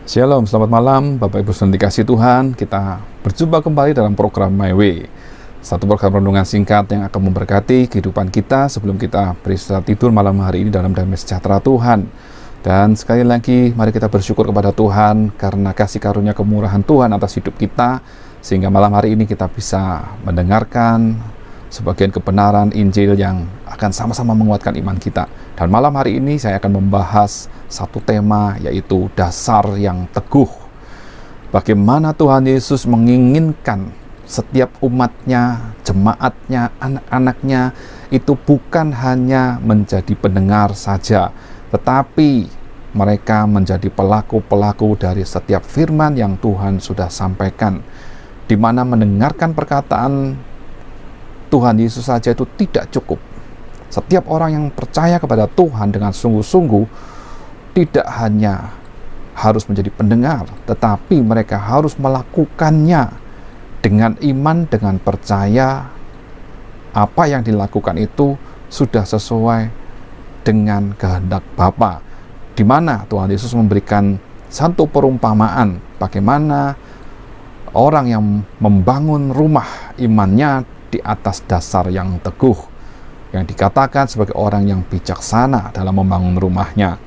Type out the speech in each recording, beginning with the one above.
Shalom, selamat malam Bapak Ibu saudara dikasih Tuhan. Kita berjumpa kembali dalam program My Way, satu program renungan singkat yang akan memberkati kehidupan kita sebelum kita beristirahat tidur malam hari ini dalam damai sejahtera Tuhan. Dan sekali lagi mari kita bersyukur kepada Tuhan karena kasih karunia kemurahan Tuhan atas hidup kita, sehingga malam hari ini kita bisa mendengarkan sebagian kebenaran Injil yang akan sama-sama menguatkan iman kita. Dan malam hari ini saya akan membahas satu tema, yaitu dasar yang teguh. Bagaimana Tuhan Yesus menginginkan setiap umatnya, jemaatnya, anak-anaknya itu bukan hanya menjadi pendengar saja, tetapi mereka menjadi pelaku-pelaku dari setiap firman yang Tuhan sudah sampaikan, di mana mendengarkan perkataan Tuhan Yesus saja itu tidak cukup. Setiap orang yang percaya kepada Tuhan dengan sungguh-sungguh tidak hanya harus menjadi pendengar, tetapi mereka harus melakukannya dengan iman, dengan percaya apa yang dilakukan itu sudah sesuai dengan kehendak Bapa. Di mana Tuhan Yesus memberikan satu perumpamaan bagaimana orang yang membangun rumah imannya di atas dasar yang teguh, yang dikatakan sebagai orang yang bijaksana dalam membangun rumahnya.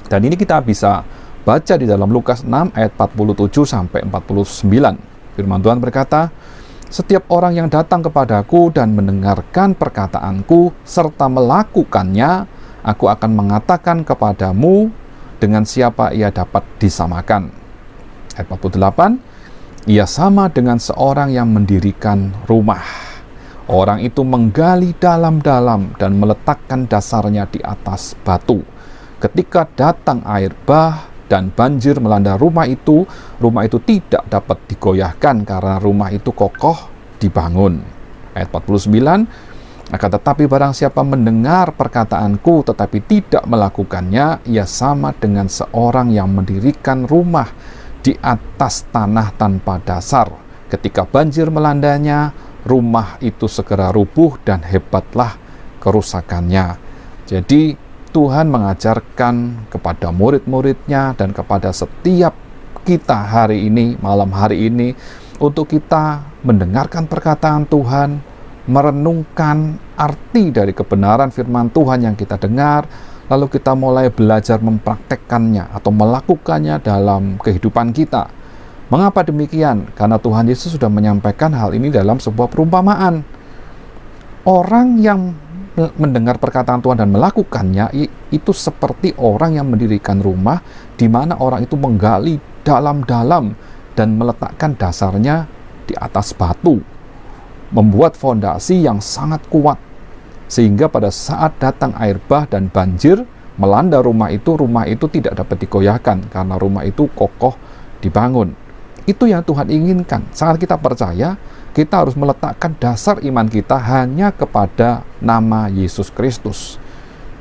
Dan ini kita bisa baca di dalam Lukas 6 ayat 47 sampai 49. Firman Tuhan berkata, "Setiap orang yang datang kepadaku dan mendengarkan perkataanku serta melakukannya, aku akan mengatakan kepadamu dengan siapa ia dapat disamakan." Ayat 48, "Ia sama dengan seorang yang mendirikan rumah. Orang itu menggali dalam-dalam dan meletakkan dasarnya di atas batu. Ketika datang air bah dan banjir melanda rumah itu tidak dapat digoyahkan karena rumah itu kokoh dibangun." Ayat 49, "Akan tetapi barang siapa mendengar perkataanku tetapi tidak melakukannya, ia sama dengan seorang yang mendirikan rumah di atas tanah tanpa dasar. Ketika banjir melandanya, rumah itu segera rubuh dan hebatlah kerusakannya." Jadi Tuhan mengajarkan kepada murid-muridnya dan kepada setiap kita hari ini, malam hari ini, untuk kita mendengarkan perkataan Tuhan, merenungkan arti dari kebenaran firman Tuhan yang kita dengar, lalu kita mulai belajar mempraktekkannya atau melakukannya dalam kehidupan kita. Mengapa demikian? Karena Tuhan Yesus sudah menyampaikan hal ini dalam sebuah perumpamaan. Orang yang mendengar perkataan Tuhan dan melakukannya itu seperti orang yang mendirikan rumah, di mana orang itu menggali dalam-dalam dan meletakkan dasarnya di atas batu, membuat fondasi yang sangat kuat, sehingga pada saat datang air bah dan banjir melanda rumah itu tidak dapat digoyahkan karena rumah itu kokoh dibangun. Itu yang Tuhan inginkan. Saat kita percaya, kita harus meletakkan dasar iman kita hanya kepada nama Yesus Kristus.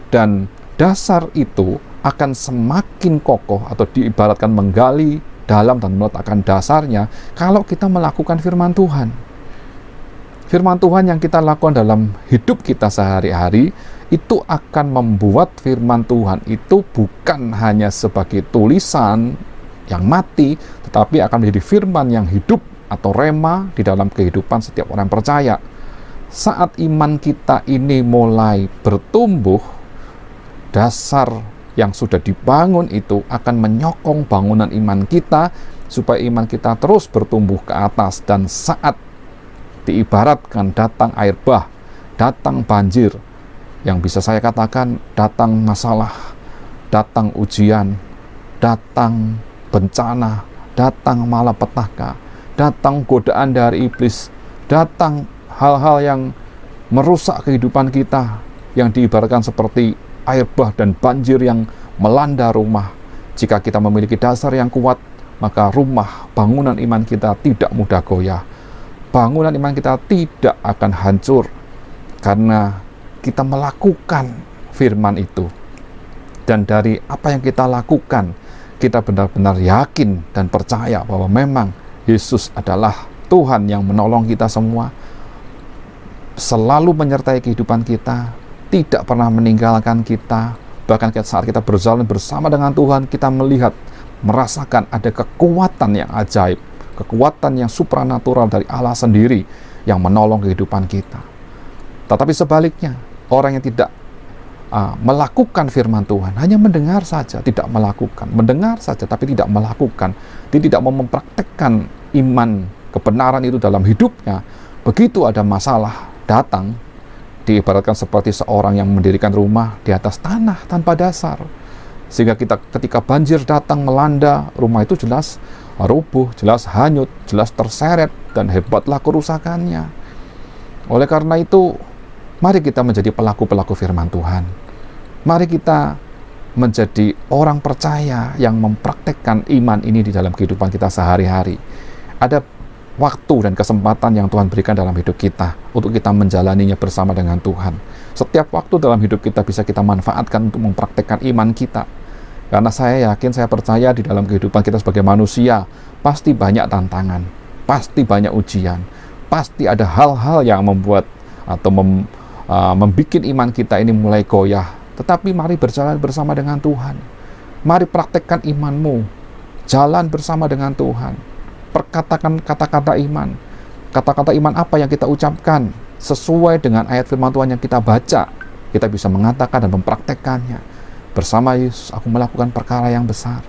Dan dasar itu akan semakin kokoh atau diibaratkan menggali dalam dan meletakkan dasarnya kalau kita melakukan firman Tuhan. Firman Tuhan yang kita lakukan dalam hidup kita sehari-hari itu akan membuat firman Tuhan itu bukan hanya sebagai tulisan yang mati, tetapi akan menjadi firman yang hidup atau rema di dalam kehidupan setiap orang percaya. Saat iman kita ini mulai bertumbuh, dasar yang sudah dibangun itu akan menyokong bangunan iman kita supaya iman kita terus bertumbuh ke atas. Dan saat diibaratkan datang air bah, datang banjir, yang bisa saya katakan datang masalah, datang ujian, datang bencana, datang malapetaka, datang godaan dari iblis, datang hal-hal yang merusak kehidupan kita, yang diibaratkan seperti air bah dan banjir yang melanda rumah. Jika kita memiliki dasar yang kuat, maka rumah, bangunan iman kita tidak mudah goyah. Bangunan iman kita tidak akan hancur karena kita melakukan firman itu. Dan dari apa yang kita lakukan, kita benar-benar yakin dan percaya bahwa memang Yesus adalah Tuhan yang menolong kita semua, selalu menyertai kehidupan kita, tidak pernah meninggalkan kita. Bahkan saat kita berjalan bersama dengan Tuhan, kita melihat merasakan ada kekuatan yang ajaib, kekuatan yang supranatural dari Allah sendiri yang menolong kehidupan kita. Tetapi sebaliknya, orang yang tidak melakukan firman Tuhan, hanya mendengar saja, tidak melakukan, mendengar saja tapi tidak melakukan, dia tidak mau mempraktekkan iman kebenaran itu dalam hidupnya. Begitu ada masalah datang, diibaratkan seperti seorang yang mendirikan rumah di atas tanah tanpa dasar, sehingga ketika banjir datang melanda, rumah itu jelas rubuh, jelas hanyut, jelas terseret, dan hebatlah kerusakannya. Oleh karena itu, mari kita menjadi pelaku-pelaku firman Tuhan. Mari kita menjadi orang percaya yang mempraktekkan iman ini di dalam kehidupan kita sehari-hari. Ada waktu dan kesempatan yang Tuhan berikan dalam hidup kita untuk kita menjalaninya bersama dengan Tuhan. Setiap waktu dalam hidup kita bisa kita manfaatkan untuk mempraktekkan iman kita. Karena saya yakin, saya percaya di dalam kehidupan kita sebagai manusia pasti banyak tantangan, pasti banyak ujian, pasti ada hal-hal yang membuat atau membuat iman kita ini mulai goyah. Tetapi mari berjalan bersama dengan Tuhan. Mari praktekkan imanmu. Jalan bersama dengan Tuhan. Perkatakan kata-kata iman. Kata-kata iman apa yang kita ucapkan sesuai dengan ayat firman Tuhan yang kita baca. Kita bisa mengatakan dan mempraktekkannya. Bersama Yesus, aku melakukan perkara yang besar.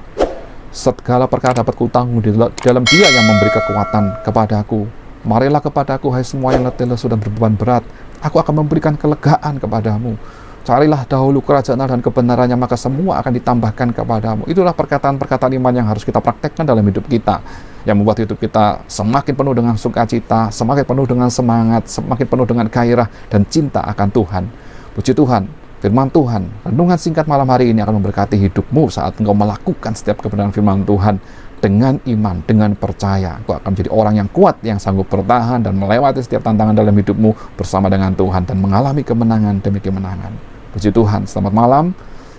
Segala perkara dapat kutanggung di dalam Dia yang memberi kekuatan kepadaku. Marilah kepadaku, hai semua yang letih lesu dan berbeban berat. Aku akan memberikan kelegaan kepadamu. Carilah dahulu kerajaan Allah dan kebenarannya, maka semua akan ditambahkan kepadamu. Itulah perkataan-perkataan iman yang harus kita praktekkan dalam hidup kita, yang membuat hidup kita semakin penuh dengan sukacita, semakin penuh dengan semangat, semakin penuh dengan gairah dan cinta akan Tuhan. Puji Tuhan, firman Tuhan, renungan singkat malam hari ini akan memberkati hidupmu saat engkau melakukan setiap kebenaran firman Tuhan dengan iman, dengan percaya. Engkau akan menjadi orang yang kuat, yang sanggup bertahan dan melewati setiap tantangan dalam hidupmu bersama dengan Tuhan dan mengalami kemenangan demi kemenangan. Puji Tuhan, selamat malam.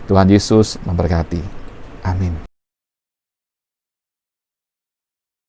Tuhan Yesus memberkati. Amin.